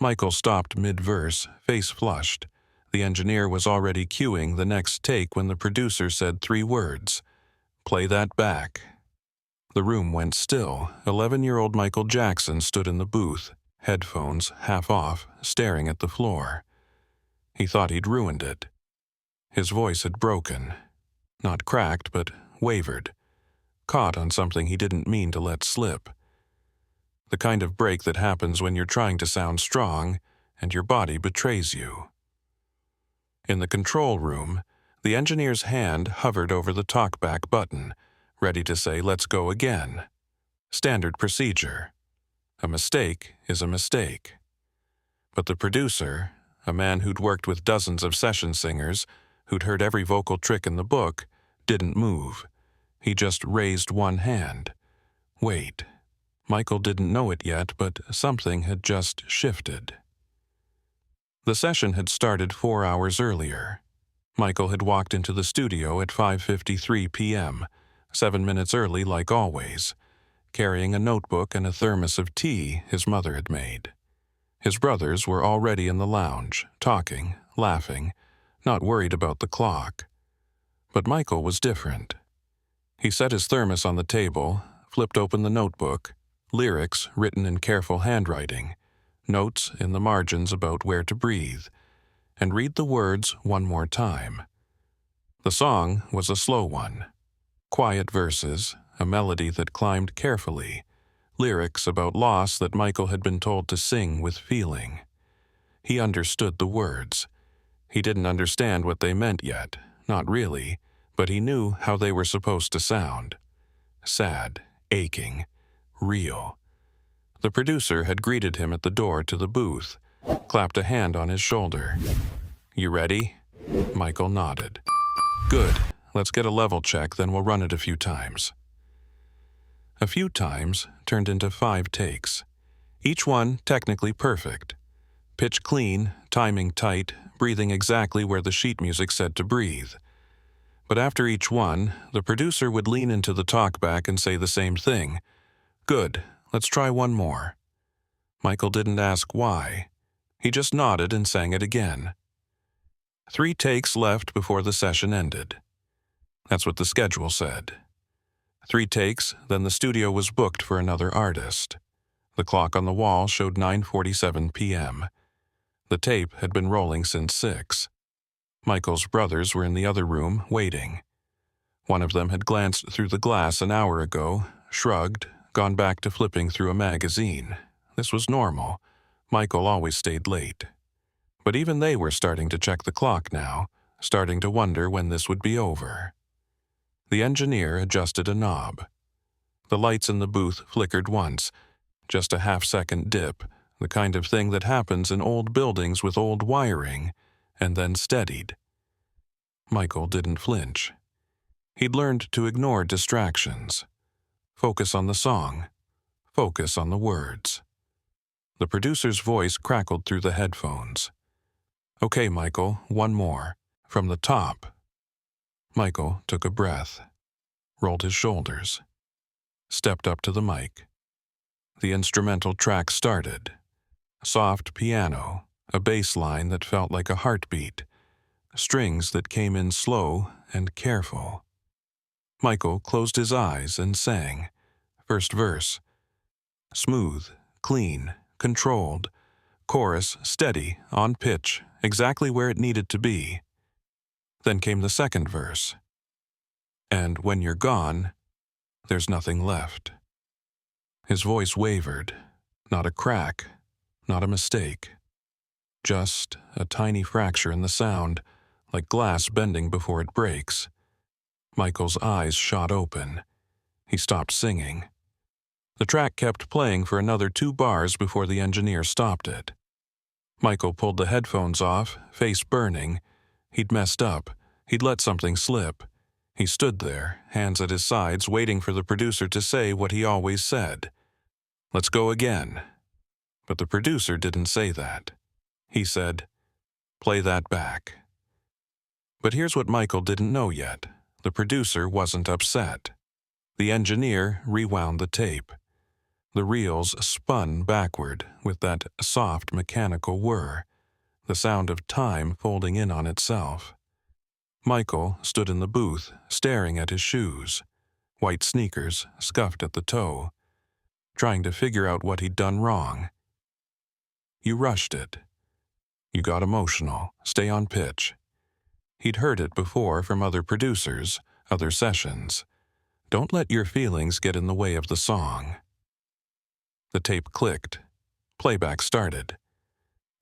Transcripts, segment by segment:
Michael stopped mid-verse, face flushed. The engineer was already cueing the next take when the producer said 3 words. "Play that back." The room went still. 11-year-old MichaelJackson stood in the booth, headphones half off, staring at the floor. He thought he'd ruined it. His voice had broken. Not cracked, but wavered. Caught on something he didn't mean to let slip. The kind of break that happens when you're trying to sound strong and your body betrays you. In the control room, the engineer's hand hovered over the talkback button, ready to say, "Let's go again." Standard procedure. A mistake is a mistake. But the producer, a man who'd worked with dozens of session singers, who'd heard every vocal trick in the book, didn't move. He just raised one hand. Wait. Michael didn't know it yet, but something had just shifted. The session had started 4 hours earlier. Michael had walked into the studio at 5:53 p.m., 7 minutes early like always, carrying a notebook and a thermos of tea his mother had made. His brothers were already in the lounge, talking, laughing, not worried about the clock. But Michael was different. He set his thermos on the table, flipped open the notebook, lyrics written in careful handwriting, notes in the margins about where to breathe, and read the words one more time. The song was a slow one. Quiet verses, a melody that climbed carefully, lyrics about loss that Michael had been told to sing with feeling. He understood the words. He didn't understand what they meant yet, not really, but he knew how they were supposed to sound. Sad, aching, real. The producer had greeted him at the door to the booth, clapped a hand on his shoulder. "You ready?" Michael nodded. "Good. Let's get a level check, then we'll run it a few times." A few times turned into 5 takes. Each one technically perfect. Pitch clean, timing tight, breathing exactly where the sheet music said to breathe. But after each one, the producer would lean into the talkback and say the same thing. "Good, let's try one more." Michael didn't ask why. He just nodded and sang it again. 3 takes left before the session ended. That's what the schedule said. 3 takes, then the studio was booked for another artist. The clock on the wall showed 9:47 p.m. The tape had been rolling since 6. Michael's brothers were in the other room, waiting. One of them had glanced through the glass an hour ago, shrugged, gone back to flipping through a magazine. This was normal. Michael always stayed late. But even they were starting to check the clock now, starting to wonder when this would be over. The engineer adjusted a knob. The lights in the booth flickered once, just a half-second dip, the kind of thing that happens in old buildings with old wiring, and then steadied. Michael didn't flinch. He'd learned to ignore distractions. Focus on the song. Focus on the words. The producer's voice crackled through the headphones. "Okay, Michael, one more. From the top." Michael took a breath, rolled his shoulders, stepped up to the mic. The instrumental track started. Soft piano, a bass line that felt like a heartbeat, strings that came in slow and careful. Michael closed his eyes and sang. First verse. Smooth, clean, controlled. Chorus steady, on pitch, exactly where it needed to be. Then came the second verse. And when you're gone, there's nothing left. His voice wavered. Not a crack, not a mistake. Just a tiny fracture in the sound, like glass bending before it breaks. Michael's eyes shot open. He stopped singing. The track kept playing for another 2 bars before the engineer stopped it. Michael pulled the headphones off, face burning. He'd messed up. He'd let something slip. He stood there, hands at his sides, waiting for the producer to say what he always said. "Let's go again." But the producer didn't say that. He said, "Play that back." But here's what Michael didn't know yet. The producer wasn't upset. The engineer rewound the tape. The reels spun backward with that soft mechanical whir, the sound of time folding in on itself. Michael stood in the booth, staring at his shoes, white sneakers scuffed at the toe, trying to figure out what he'd done wrong. You rushed it. You got emotional. Stay on pitch. He'd heard it before from other producers, other sessions. Don't let your feelings get in the way of the song. The tape clicked. Playback started.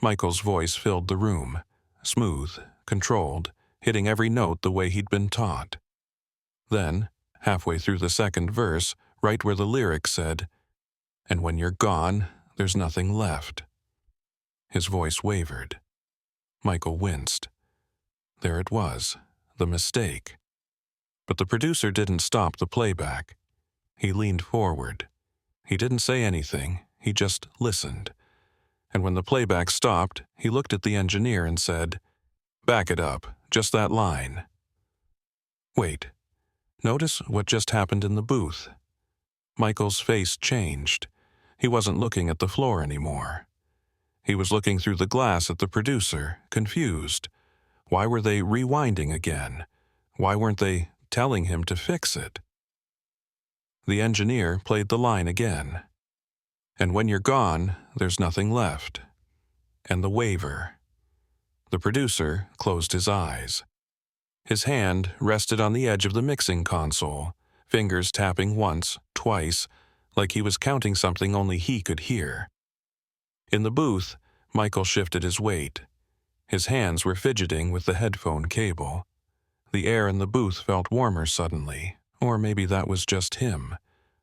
Michael's voice filled the room, smooth, controlled, hitting every note the way he'd been taught. Then, halfway through the second verse, right where the lyric said, "And when you're gone, there's nothing left," his voice wavered. Michael winced. There it was, the mistake. But the producer didn't stop the playback. He leaned forward. He didn't say anything, he just listened. And when the playback stopped, he looked at the engineer and said, "Back it up, just that line." Wait. Notice what just happened in the booth. Michael's face changed. He wasn't looking at the floor anymore. He was looking through the glass at the producer, confused. Why were they rewinding again? Why weren't they telling him to fix it? The engineer played the line again. "And when you're gone, there's nothing left." And the waver. The producer closed his eyes. His hand rested on the edge of the mixing console, fingers tapping once, twice, like he was counting something only he could hear. In the booth, Michael shifted his weight. His hands were fidgeting with the headphone cable. The air in the booth felt warmer suddenly, or maybe that was just him.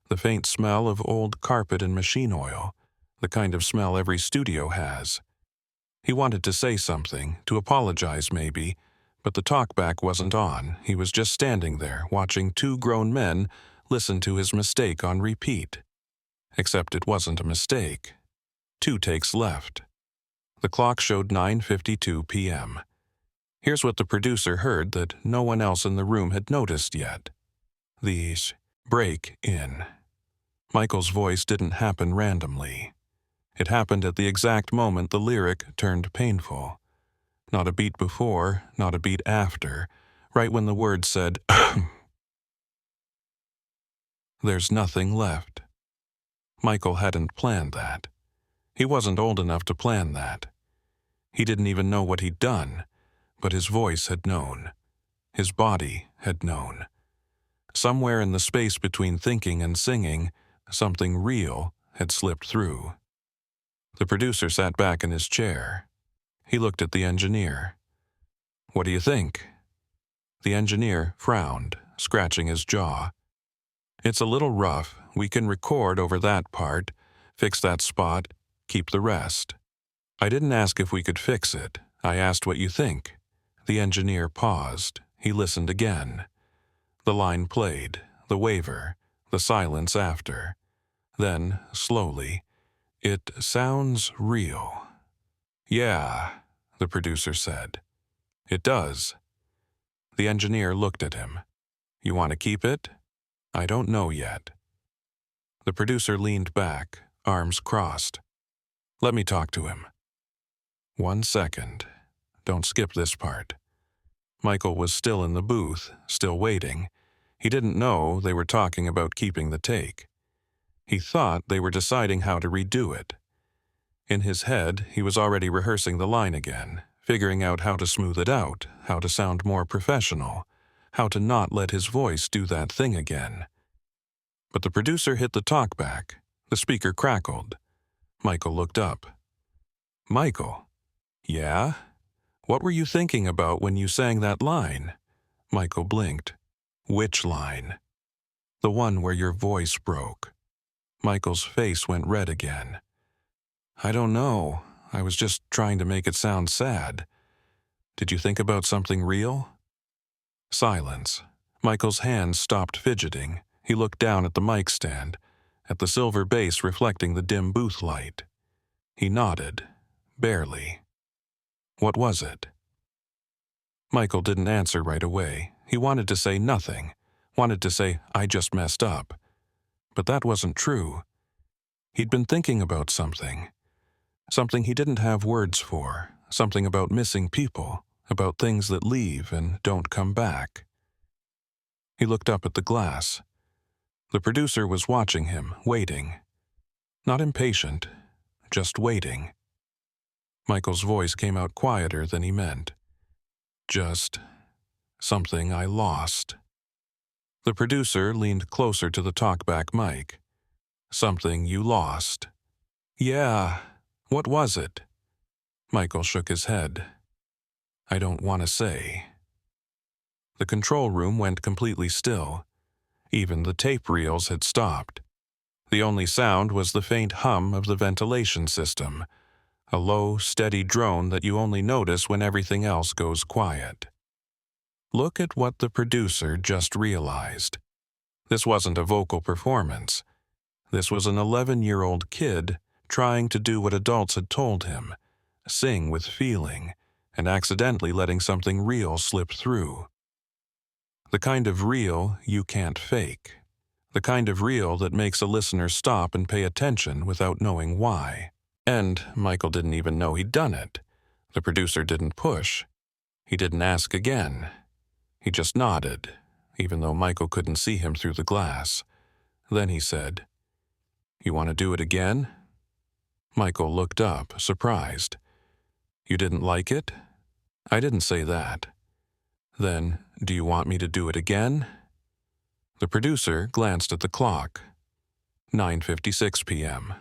The faint smell of old carpet and machine oil, the kind of smell every studio has. He wanted to say something, to apologize maybe, but the talkback wasn't on. He was just standing there, watching two grown men listen to his mistake on repeat. Except it wasn't a mistake. 2 takes left. The clock showed 9:52 p.m. Here's what the producer heard that no one else in the room had noticed yet. The break in. Michael's voice didn't happen randomly. It happened at the exact moment the lyric turned painful. Not a beat before, not a beat after, right when the word said, "There's nothing left." Michael hadn't planned that. He wasn't old enough to plan that. He didn't even know what he'd done, but his voice had known. His body had known. Somewhere in the space between thinking and singing, something real had slipped through. The producer sat back in his chair. He looked at the engineer. "What do you think?" The engineer frowned, scratching his jaw. "It's a little rough. We can record over that part, fix that spot, keep the rest." "I didn't ask if we could fix it. I asked what you think." The engineer paused. He listened again. The line played, the waver, the silence after. Then, slowly, "It sounds real." "Yeah," the producer said. "It does." The engineer looked at him. "You want to keep it?" "I don't know yet." The producer leaned back, arms crossed. "Let me talk to him." "1 second. Don't skip this part." Michael was still in the booth, still waiting. He didn't know they were talking about keeping the take. He thought they were deciding how to redo it. In his head, he was already rehearsing the line again, figuring out how to smooth it out, how to sound more professional, how to not let his voice do that thing again. But the producer hit the talkback. The speaker crackled. Michael looked up. "Michael." "Yeah? What were you thinking about when you sang that line?" Michael blinked. "Which line?" "The one where your voice broke." Michael's face went red again. "I don't know. I was just trying to make it sound sad. Did you think about something real?" Silence. Michael's hands stopped fidgeting. He looked down at the mic stand, at the silver base reflecting the dim booth light. He nodded, barely. "What was it?" Michael didn't answer right away. He wanted to say nothing, wanted to say, "I just messed up." But that wasn't true. He'd been thinking about something. Something he didn't have words for. Something about missing people, about things that leave and don't come back. He looked up at the glass. The producer was watching him, waiting. Not impatient, just waiting. Michael's voice came out quieter than he meant. Just something I lost. The producer leaned closer to the talkback mic. Something you lost. Yeah, what was it? Michael shook his head. I don't want to say. The control room went completely still. Even the tape reels had stopped. The only sound was the faint hum of the ventilation system, a low, steady drone that you only notice when everything else goes quiet. Look at what the producer just realized. This wasn't a vocal performance. This was an 11-year-old kid trying to do what adults had told him, sing with feeling, and accidentally letting something real slip through. The kind of real you can't fake. The kind of real that makes a listener stop and pay attention without knowing why. And Michael didn't even know he'd done it. The producer didn't push. He didn't ask again. He just nodded, even though Michael couldn't see him through the glass. Then he said, "You want to do it again?" Michael looked up, surprised. "You didn't like it?" "I didn't say that." "Then, do you want me to do it again?" The producer glanced at the clock. 9:56 p.m.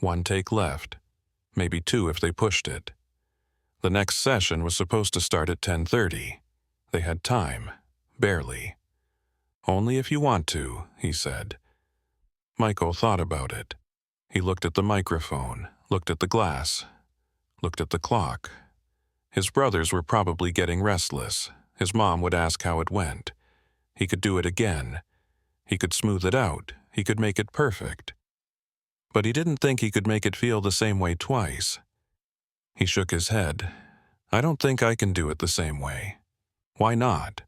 1 take left. Maybe 2 if they pushed it. The next session was supposed to start at 10:30. They had time. Barely. "Only if you want to," he said. Michael thought about it. He looked at the microphone, looked at the glass, looked at the clock. His brothers were probably getting restless. His mom would ask how it went. He could do it again. He could smooth it out. He could make it perfect. But he didn't think he could make it feel the same way twice. He shook his head. "I don't think I can do it the same way." "Why not?"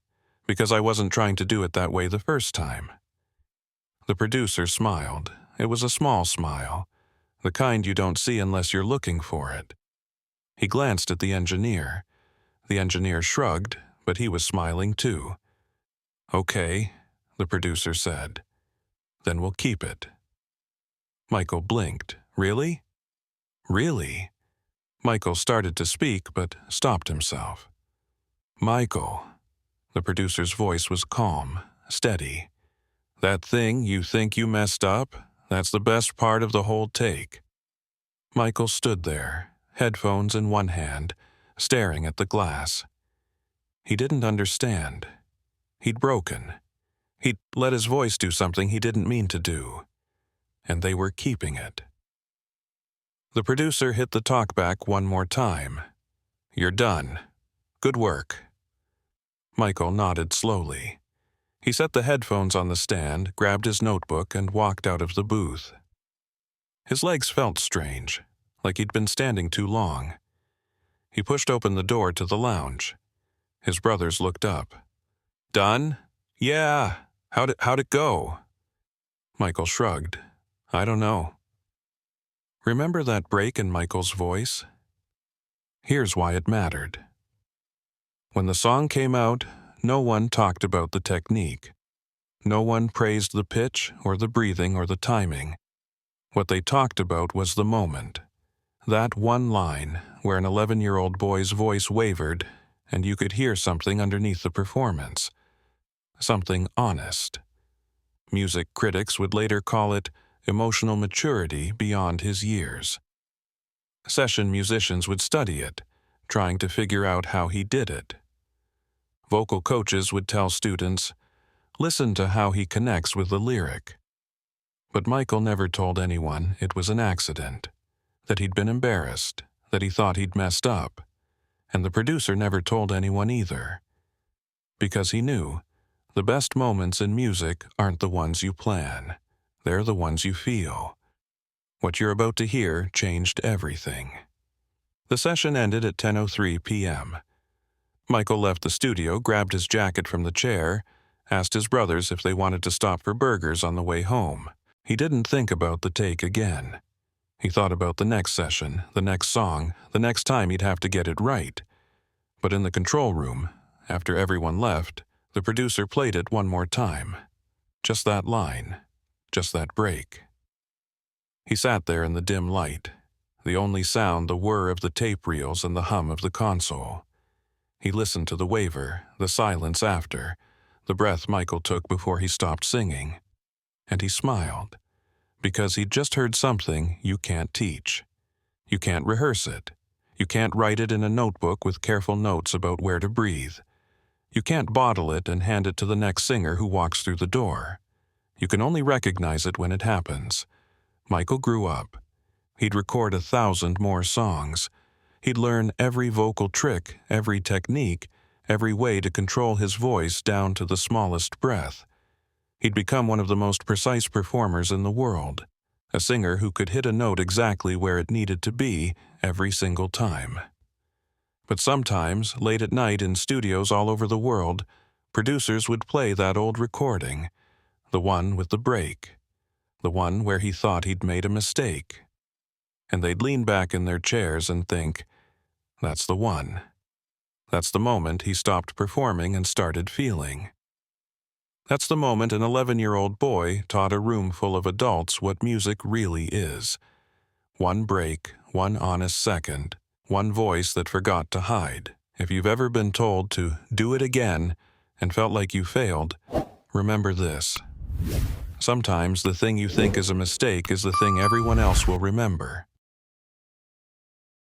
"Because I wasn't trying to do it that way the first time." The producer smiled. It was a small smile, the kind you don't see unless you're looking for it. He glanced at the engineer. The engineer shrugged, but he was smiling too. "Okay," the producer said. "Then we'll keep it." Michael blinked. "Really?" "Really?" Michael started to speak, but stopped himself. "Michael," the producer's voice was calm, steady. "That thing you think you messed up, that's the best part of the whole take." Michael stood there, headphones in one hand, staring at the glass. He didn't understand. He'd broken. He'd let his voice do something he didn't mean to do. And they were keeping it. The producer hit the talkback one more time. "You're done. Good work." Michael nodded slowly. He set the headphones on the stand, grabbed his notebook, and walked out of the booth. His legs felt strange, like he'd been standing too long. He pushed open the door to the lounge. His brothers looked up. "Done?" "Yeah. How'd it go?" Michael shrugged. "I don't know." Remember that break in Michael's voice? Here's why it mattered. When the song came out, no one talked about the technique. No one praised the pitch or the breathing or the timing. What they talked about was the moment. That one line where an 11-year-old boy's voice wavered and you could hear something underneath the performance. Something honest. Music critics would later call it emotional maturity beyond his years. Session musicians would study it, trying to figure out how he did it. Vocal coaches would tell students, "Listen to how he connects with the lyric." But Michael never told anyone it was an accident, that he'd been embarrassed, that he thought he'd messed up, and the producer never told anyone either. Because he knew, the best moments in music aren't the ones you plan. They're the ones you feel. What you're about to hear changed everything. The session ended at 10:03 p.m. Michael left the studio, grabbed his jacket from the chair, asked his brothers if they wanted to stop for burgers on the way home. He didn't think about the take again. He thought about the next session, the next song, the next time he'd have to get it right. But in the control room, after everyone left, the producer played it one more time. Just that line. Just that break. He sat there in the dim light, the only sound the whir of the tape reels and the hum of the console. He listened to the waver, the silence after, the breath Michael took before he stopped singing. And he smiled, because he'd just heard something you can't teach. You can't rehearse it. You can't write it in a notebook with careful notes about where to breathe. You can't bottle it and hand it to the next singer who walks through the door. You can only recognize it when it happens. Michael grew up. He'd record 1,000 more songs. He'd learn every vocal trick, every technique, every way to control his voice down to the smallest breath. He'd become one of the most precise performers in the world, a singer who could hit a note exactly where it needed to be every single time. But sometimes, late at night in studios all over the world, producers would play that old recording, the one with the break, the one where he thought he'd made a mistake. And they'd lean back in their chairs and think, that's the one. That's the moment he stopped performing and started feeling. That's the moment an 11-year-old boy taught a room full of adults what music really is. One break, one honest second, one voice that forgot to hide. If you've ever been told to do it again and felt like you failed, remember this. Sometimes the thing you think is a mistake is the thing everyone else will remember.